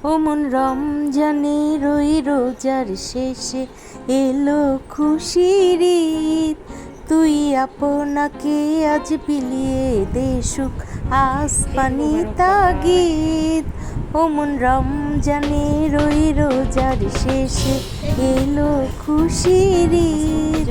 ও মন রমজানের ওই রোজার শেষে এলো খুশির ঈদ। তুই আপনাকে আজ বিলিয়ে দে সুখ আসমানি তাগিদ। ও মন রমজানের ওই রোজার শেষে এলো খুশির ঈদ।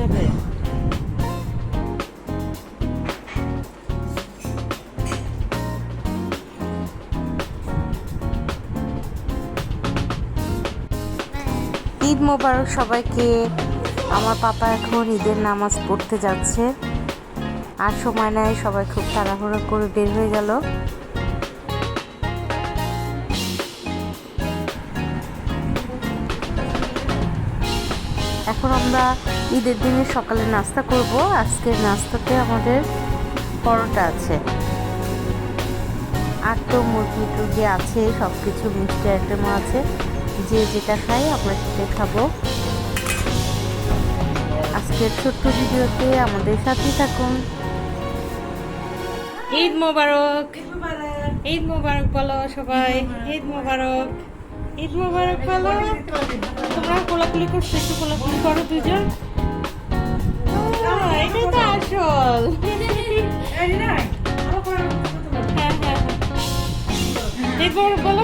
ঈদ মোবারক সবাইকে। আমার পাপা এখন ঈদের নামাজ পড়তে যাচ্ছে, আর সময় নাই, সবাই খুব তাড়াহুড়ো করে বের হয়ে গেল। এখন আমরা ঈদের দিনে সকালে নাস্তা করব। আজকের নাস্তাতে আমাদের পরোটা আছে, আর তো মুরগি টুরগি আছে, সব কিছু মিষ্টি আইটেমও আছে। যে যেটা খাই আমরা সেটাই খাবো। আজকের ছোট্ট ভিডিওতে আমাদের সাথে থাকুন। ঈদ মোবারক, ঈদ মোবারক বলো সবাই, ঈদ মোবারক, ঈদ মোবারক বলো। তোমরা কোলাকুলি করছো, একটু কোলাকুলি করো দুজন। এটাই তো আসল। ঈদ মোবারক বলো,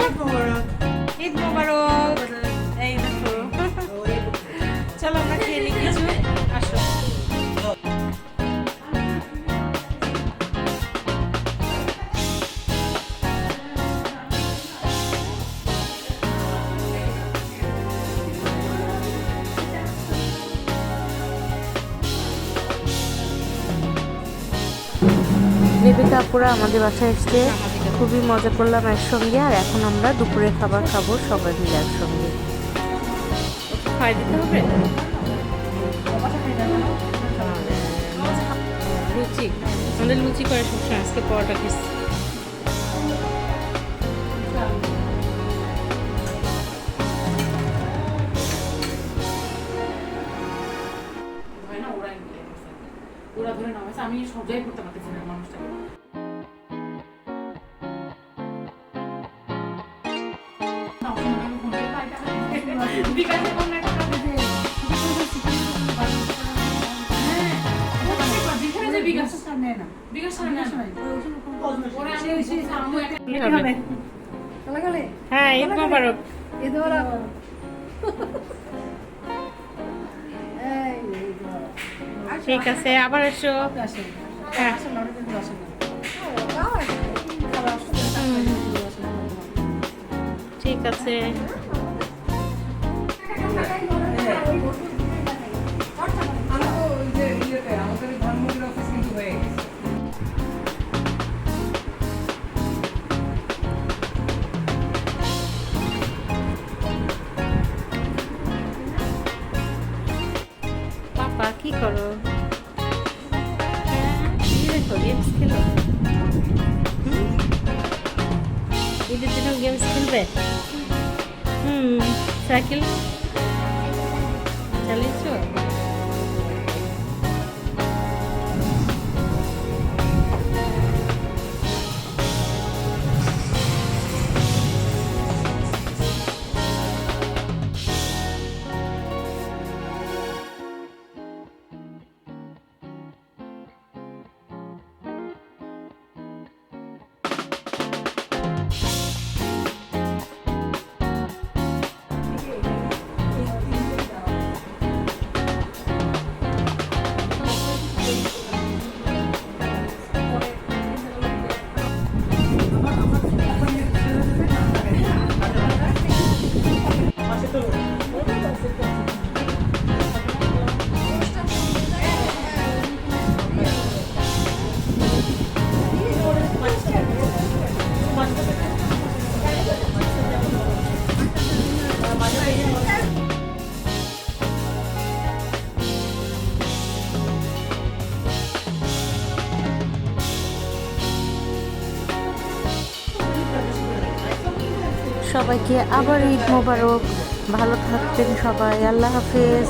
ঈদ মোবারক। এই দেখো, চলো আমরা খেয়ে নিই কিছু, আসো। রেবেকা আপুরা আমাদের বাসায় এসছে, খুবই মজা করলাম একসঙ্গে। আর এখন আমরা দুপুরে খাবার খাবো সবাই মিলে একসঙ্গে। খাই দিতে হবে লুচি, আমাদের লুচি করে সবসময়, আজকে পরোটা খেয়েছি। ওরা ধরে নামাইছে, আমি সহ্যই করতে পারতেছি না মানুষটাকে। হ্যাঁ, ঈদ মোবারক। ঠিক আছে, আবার এসো। হ্যাঁ, ঠিক আছে। পাপা কি করো? দেখো, গেমস খেলো। ঈদের দিনও গেমস খেলবে? সাইকেল চালিয়েছো? সবাইকে আবার ঈদ মোবারক। ভালো থাকবেন সবাই, আল্লাহ হাফেজ।